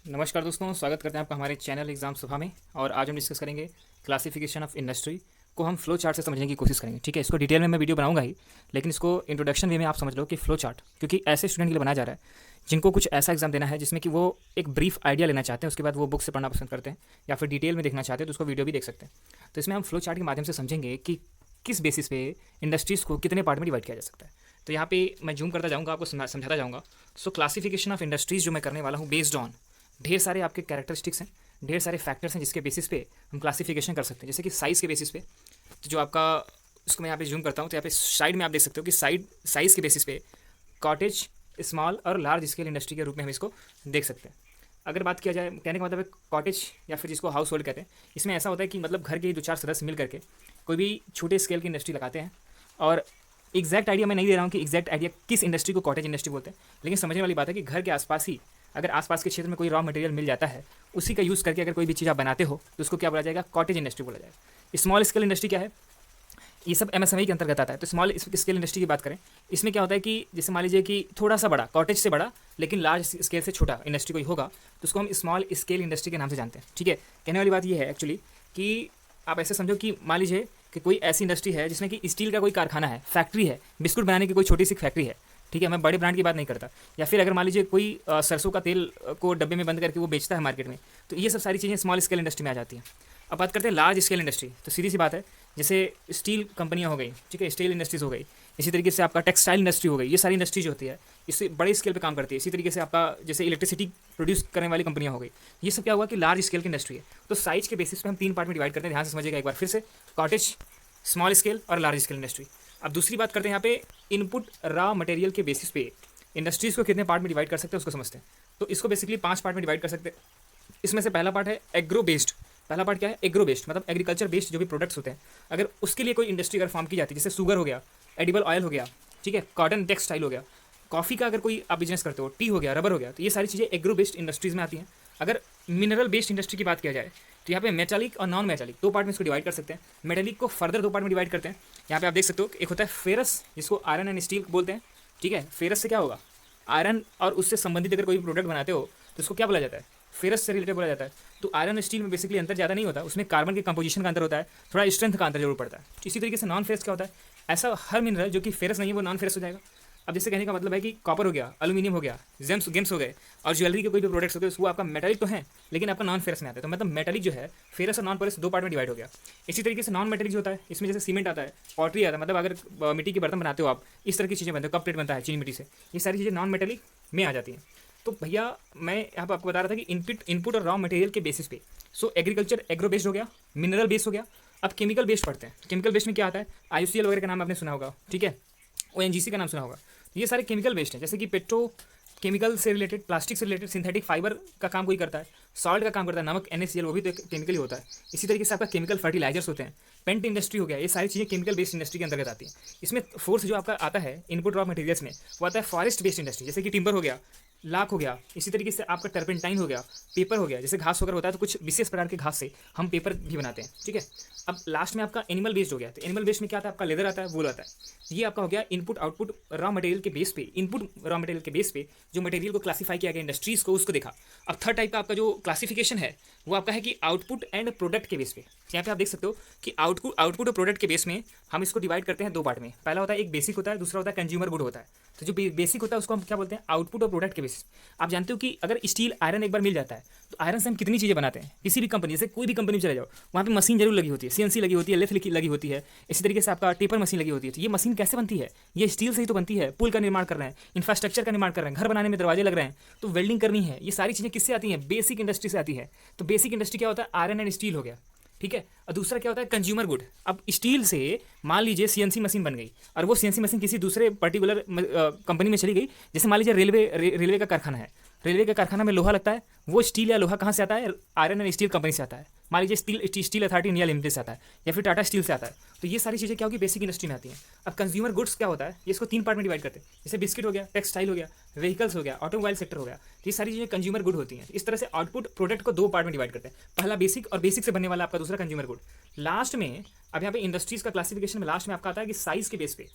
नमस्कार दोस्तों, स्वागत करते हैं आपका हमारे चैनल एग्जाम सभा में। और आज हम डिस्कस करेंगे क्लासिफिकेशन ऑफ इंडस्ट्री को। हम फ्लो चार्ट से समझने की कोशिश करेंगे। ठीक है, इसको डिटेल में मैं वीडियो बनाऊंगा ही, लेकिन इसको इंट्रोडक्शन वे में आप समझ लो कि फ्लो चार्ट, क्योंकि ऐसे स्टूडेंट के लिए बनाया जा रहा है जिनको कुछ ऐसा एग्जाम देना है जिसमें कि वो एक ब्रीफ आइडिया लेना चाहते हैं, उसके बाद वो बुक से पढ़ना पसंद करते हैं या फिर डिटेल में देखना चाहते हैं तो उसको वीडियो भी देख सकते हैं। तो इसमें हम फ्लो चार्ट के माध्यम से समझेंगे कि किस बेसिस पे इंडस्ट्रीज़ को कितने पार्ट में डिवाइड किया जा सकता है। तो यहाँ पे मैं जूम करता जाऊँगा, आपको समझाता जाऊँगा। सो क्लासिफिकेशन ऑफ इंडस्ट्रीज़ जो मैं करने वाला हूँ बेस्ड ऑन ढेर सारे आपके कैरेक्टरिस्टिक्स हैं, ढेर सारे फैक्टर्स हैं जिसके बेसिस पे हम क्लासिफिकेशन कर सकते हैं। जैसे कि साइज़ के बेसिस पे, तो जो आपका, इसको मैं यहाँ पे जूम करता हूँ तो यहाँ पे साइड में आप देख सकते हो कि साइज़ के बेसिस पे कॉटेज, स्मॉल और लार्ज स्केल इंडस्ट्री के रूप में हम इसको देख सकते हैं। अगर बात किया जाए, कहने का मतलब है कॉटेज या फिर जिसको हाउस होल्ड कहते हैं, इसमें ऐसा होता है कि मतलब घर के दो चार सदस्य मिल करके कोई भी छोटे स्केल की इंडस्ट्री लगाते हैं। और एग्जैक्ट आइडिया मैं नहीं दे रहा हूँ कि एग्जैक्ट आइडिया किस इंडस्ट्री को कॉटेज इंडस्ट्री बोलते हैं, लेकिन समझने वाली बात है कि घर के आसपास ही अगर आसपास के क्षेत्र में कोई रॉ मटेरियल मिल जाता है, उसी का यूज़ करके अगर कोई भी चीज़ आप बनाते हो तो उसको क्या बोला जाएगा? कॉटेज इंडस्ट्री बोला जाएगा। स्मॉल स्केल इंडस्ट्री क्या है? ये सब एमएसएमई के अंतर्गत आता है। तो स्मॉल स्केल इंडस्ट्री की बात करें, इसमें क्या होता है कि जैसे मान लीजिए कि थोड़ा सा बड़ा, कॉटेज से बड़ा लेकिन लार्ज स्केल से छोटा इंडस्ट्री कोई होगा तो उसको हम स्मॉल स्केल इंडस्ट्री के नाम से जानते हैं। ठीक है, कहने वाली बात ये है एक्चुअली कि आप ऐसे समझो कि मान लीजिए कि कोई ऐसी इंडस्ट्री है जिसमें कि स्टील का कोई कारखाना है, फैक्ट्री है, बिस्कुट बनाने की कोई छोटी सी फैक्ट्री है। ठीक है, मैं बड़े ब्रांड की बात नहीं करता। या फिर अगर मान लीजिए कोई सरसों का तेल को डब्बे में बंद करके वो बेचता है मार्केट में, तो ये सब सारी चीज़ें स्मॉल स्केल इंडस्ट्री में आ जाती हैं। अब बात करते हैं लार्ज स्केल इंडस्ट्री, तो सीधी सी बात है, जैसे स्टील कंपनियां हो गई, ठीक है, स्टील इंडस्ट्रीज हो गई, इसी तरीके से आपका टेक्सटाइल इंडस्ट्री हो गई, ये सारी इंडस्ट्री जो होती है इससे बड़े स्केल पे काम करती है। इसी तरीके से आपका जैसे इलेक्ट्रिसिटी प्रोड्यूस करने वाली कंपनियां हो गई, ये सब क्या हुआ कि लार्ज स्केल की इंडस्ट्री है। तो साइज के बेसिस पे हम तीन पार्ट में डिवाइड करते हैं, ध्यान से समझिएगा एक बार फिर से, कॉटेज, स्मॉल स्केल और लार्ज स्केल इंडस्ट्री। अब दूसरी बात करते हैं यहाँ पे इनपुट रॉ मटेरियल के बेसिस पे इंडस्ट्रीज़ को कितने पार्ट में डिवाइड कर सकते हैं उसको समझते हैं। तो इसको बेसिकली 5 पार्ट में डिवाइड कर सकते हैं। इसमें से पहला पार्ट है एग्रो बेस्ड। पहला पार्ट क्या है? एग्रो बेस्ड, मतलब एग्रीकल्चर बेस्ड जो भी प्रोडक्ट्स होते हैं, अगर उसके लिए कोई इंडस्ट्री अगर फॉर्म की जाती है, जैसे शुगर हो गया, एडिबल ऑयल हो गया, ठीक है, कॉटन टेक्सटाइल हो गया, कॉफ़ी का अगर कोई आप बिजनेस करते हो, टी हो गया, रबर हो गया, तो ये सारी चीज़ें एग्रो बेस्ड इंडस्ट्रीज़ में आती हैं। अगर मिनरल बेस्ड इंडस्ट्री की बात किया जाए तो यहाँ पे मेटालिक और नॉन मेटालिक दो पार्ट में इसको डिवाइड कर सकते हैं। मेटालिक को फर्दर दो पार्ट में डिवाइड करते हैं। यहाँ पे आप देख सकते हो एक होता है फेरस, जिसको आयरन एंड स्टील बोलते हैं। ठीक है, फेरस से क्या होगा? आयरन और उससे संबंधित अगर कोई भी प्रोडक्ट बनाते हो तो उसको क्या बोला जाता है? फेरस से रिलेटेड बोला जाता है। तो आयरन और स्टील में बेसिकली अंतर ज़्यादा नहीं होता, उसमें कार्बन के कंपोजिशन का अंतर होता है, थोड़ा स्ट्रेंथ का अंतर जरूर पड़ता है। इसी तरीके से नॉन फेरस क्या होता है? ऐसा हर मिनरल जो कि फेरस नहीं है वो नॉन फेरस हो जाएगा। अब जैसे कहने का मतलब है कि कॉपर हो गया, एल्यूमिनियम हो गया, गेम्स हो गए और ज्वेलरी के कोई भी प्रोडक्ट्स हो गए, वो आपका मेटालिक तो है लेकिन आपका नॉन फेरस में आता है। तो मतलब मेटालिक जो है फेरस और नॉन फेरस दो पार्ट में डिवाइड हो गया। इसी तरीके से नॉन मेटालिक जो होता है, इसमें जैसे सीमेंट आता है, पॉटरी आता है, मतलब अगर मिट्टी के बर्तन बनाते हो आप, इस तरह की चीज़ें बनते हो, कप प्लेट बनता है चीनी मिट्टी से, ये सारी चीज़ें नॉन मेटालिक में आ जाती हैं। तो भैया मैं यहाँ पर आपको बता रहा था कि इनपुट और रॉ मटेरियल के बेसिस पे, सो एग्रीकल्चर एग्रो बेस्ड हो गया, मिनरल बेस्ड हो गया। अब केमिकल बेस्ड पढ़ते हैं। केमिकल बेस्ड में क्या आता है? IUCL वगैरह का नाम आपने सुना होगा, ठीक है, ONGC का नाम सुना होगा। ये सारे केमिकल बेस्ड हैं, जैसे कि पेट्रो केमिकल से रिलेटेड, प्लास्टिक से रिलेटेड, सिंथेटिक फाइबर का काम कोई करता है, सॉल्ट का काम करता है, नमक NaCl वो भी तो एक केमिकल ही होता है। इसी तरीके से आपका केमिकल फर्टिलाइजर्स होते हैं, पेंट इंडस्ट्री हो गया, ये सारी चीज़ें केमिकल बेस्ड इंडस्ट्री के अंतर्गत आती हैं। इसमें फोर्स जो आपका आता है इनपुट रॉ मटेरियल्स में, वो आता है फॉरेस्ट बेस्ड इंडस्ट्री, जैसे कि टिम्बर हो गया, लाख हो गया, इसी तरीके से आपका टर्पेंटाइन हो गया, पेपर हो गया, जैसे घास वगैरह होता है तो कुछ विशेष प्रकार के घास से हम पेपर भी बनाते हैं। ठीक है, अब लास्ट में आपका एनिमल बेस्ड हो गया। तो एनिमल बेस्ड में क्या आता है? आपका लेदर आता है, वूल आता है। ये आपका हो गया इनपुट आउटपुट रॉ मटेरियल के बेस पे, इनपुट रॉ मटेरियल के बेस पे जो मटेरियल को क्लासीफाई किया गया इंडस्ट्रीज को, उसको देखा। अब थर्ड टाइप का आपका जो क्लासिफिकेशन है वो आपका है कि आउटपुट एंड प्रोडक्ट के बेस पे। यहाँ पे आप देख सकते हो कि आउटपुट और प्रोडक्ट के बेस में हम इसको डिवाइड करते हैं दो पार्ट में। पहला होता है एक बेसिक होता है, दूसरा होता है कंज्यूमर गुड होता है। तो जो बेसिक होता है उसको हम क्या बोलते हैं? आउटपुट और प्रोडक्ट के बेसिस। आप जानते हो कि अगर स्टील आयरन एक बार मिल जाता है तो आयरन से हम कितनी चीज़ें बनाते हैं। किसी भी कंपनी, जैसे कोई भी कंपनी में चले जाओ, वहाँ पे मशीन जरूर लगी होती है, CNC लगी होती है, लेथ लगी होती है, इसी तरीके से आपका टेपर मशीन लगी होती है। तो ये मशीन कैसे बनती है? ये स्टील से ही तो बनती है। पुल का निर्माण कर रहे हैं, इंफ्रास्ट्रक्चर का निर्माण कर रहे हैं, घर बनाने में दरवाजे लग रहे हैं, तो वेल्डिंग करनी है, ये सारी चीज़ें किससे आती हैं? बेसिक इंडस्ट्री से आती है। तो बेसिक इंडस्ट्री क्या होता है? आयरन एंड स्टील हो गया, ठीक है। और दूसरा क्या होता है? Consumer good. अब स्टील से मान लीजिए CNC मशीन बन गई और वो CNC मशीन किसी दूसरे पर्टिकुलर कंपनी में चली गई, जैसे मान लीजिए रेलवे का कारखाना है, रेलवे के कारखाना में लोहा लगता है, वो स्टील या लोहा कहाँ से आता है? आयरन एंड स्टील कंपनी से आता है। मान लीजिए स्टील अथॉरिटी इंडिया लिमिटेड से आता है या फिर टाटा स्टील से आता है। तो ये सारी चीज़ें क्या होगी? बेसिक इंडस्ट्री में आती हैं। अब कंज्यूमर गुड्स क्या होता है? ये इसको तीन पार्ट में डिवाइड करते हैं, जैसे बिस्किट हो गया, टेक्सटाइल हो गया, व्हीकल्स हो गया, ऑटोमोबाइल सेक्टर हो गया। तो ये सारी चीज़ें कंज्यूमर गुड होती हैं। इस तरह से आउटपुट प्रोडक्ट को दो पार्ट में डिवाइड करते हैं, पहला बेसिक और बेसिक से बनने वाला आपका दूसरा कंज्यूमर गुड। लास्ट में अब यहाँ पे इंडस्ट्रीज का क्लासिफिकेशन में लास्ट में आपका आता है कि साइज के बेस पे,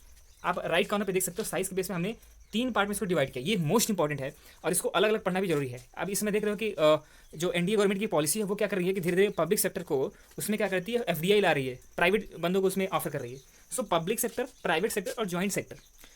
आप राइट कॉर्नर पे देख सकते हो, साइज के बेस में हमने 3 पार्ट में इसको डिवाइड किया। ये मोस्ट इंपॉर्टेंट है और इसको अलग अलग पढ़ना भी जरूरी है। अब इसमें देख रहे हो कि जो एनडीए गवर्नमेंट की पॉलिसी है वो क्या कर रही है कि धीरे धीरे पब्लिक सेक्टर को उसमें क्या करती है, एफडीआई ला रही है, प्राइवेट बंदों को उसमें ऑफर कर रही है। So public sector, private sector और ज्वाइंट सेक्टर,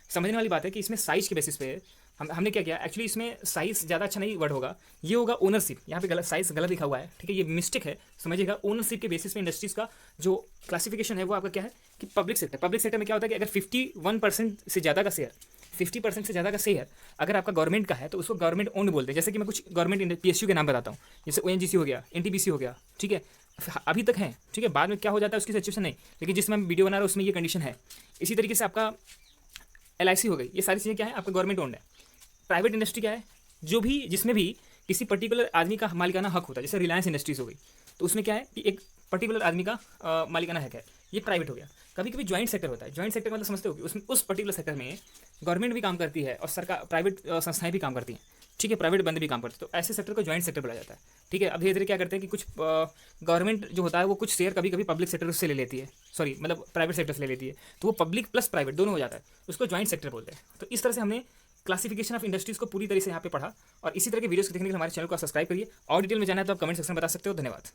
समझने वाली बात है कि इसमें साइज के बेसिस पे हमने क्या किया, एक्चुअली इसमें साइज ज़्यादा अच्छा नहीं वर्ड होगा, ये होगा ओनरशिप। यहाँ पे गलत साइज गलत लिखा हुआ है, ठीक है, ये मिस्टेक है, समझिएगा। ओनरशिप के बेसिस पे इंडस्ट्रीज का जो क्लासिफिकेशन है वो आपका क्या है कि पब्लिक सेक्टर में क्या होता है कि अगर 51% से ज़्यादा का शेयर, 50% से ज़्यादा का शेयर अगर आपका गवर्नमेंट का है तो उसको गवर्नमेंट ओन्ड बोलते हैं। जैसे कि मैं कुछ गवर्नमेंट पीएसयू के नाम बताता हूँ, जैसे ओएनजीसी हो गया, एनटीपीसी हो गया, ठीक है, अभी तक है, ठीक है, बाद में क्या हो जाता है उसकी सिचुएशन नहीं, लेकिन जिसमें मैं वीडियो बना रहा हूँ उसमें ये कंडीशन है। इसी तरीके से आपका एलआईसी हो गई, ये सारी चीज़ें क्या है आपका गवर्नमेंट ओन्ड है। प्राइवेट इंडस्ट्री क्या है, जो भी जिसमें भी किसी पर्टिकुलर आदमी का मालिकाना हक होता है, जैसे रिलायंस इंडस्ट्रीज हो गई, तो उसमें क्या है कि एक पर्टिकुलर आदमी का मालिकाना हक है, ये प्राइवेट हो गया। कभी कभी ज्वाइंट सेक्टर होता है, ज्वाइंट सेक्टर मतलब समझते हो कि उसमें उस पर्टिकुलर सेक्टर में गवर्नमेंट भी काम करती है और सरकार, प्राइवेट संस्थाएं भी काम करती हैं, ठीक है, प्राइवेट बंदे भी काम करते हैं, तो ऐसे सेक्टर को ज्वाइंट सेक्टर बोला जाता है, ठीक है। अब धीरे धीरे क्या करते हैं कि कुछ गवर्नमेंट जो होता है वो कुछ शेयर कभी कभी पब्लिक सेक्टर से ले लेती है, सॉरी मतलब प्राइवेट सेक्टर से ले लेती है, तो वो पब्लिक प्लस प्राइवेट दोनों हो जाता है, उसको ज्वाइंट सेक्टर बोलते हैं। तो इस तरह से हमने क्लासिफिकेशन ऑफ इंडस्ट्रीज को पूरी तरह से यहाँ पे पढ़ा। और इसी तरह के वीडियोस को देखने के लिए हमारे चैनल को सब्सक्राइब करिए। और डिटेल में जाना है तो आप कमेंट सेक्शन में बता सकते हो। धन्यवाद।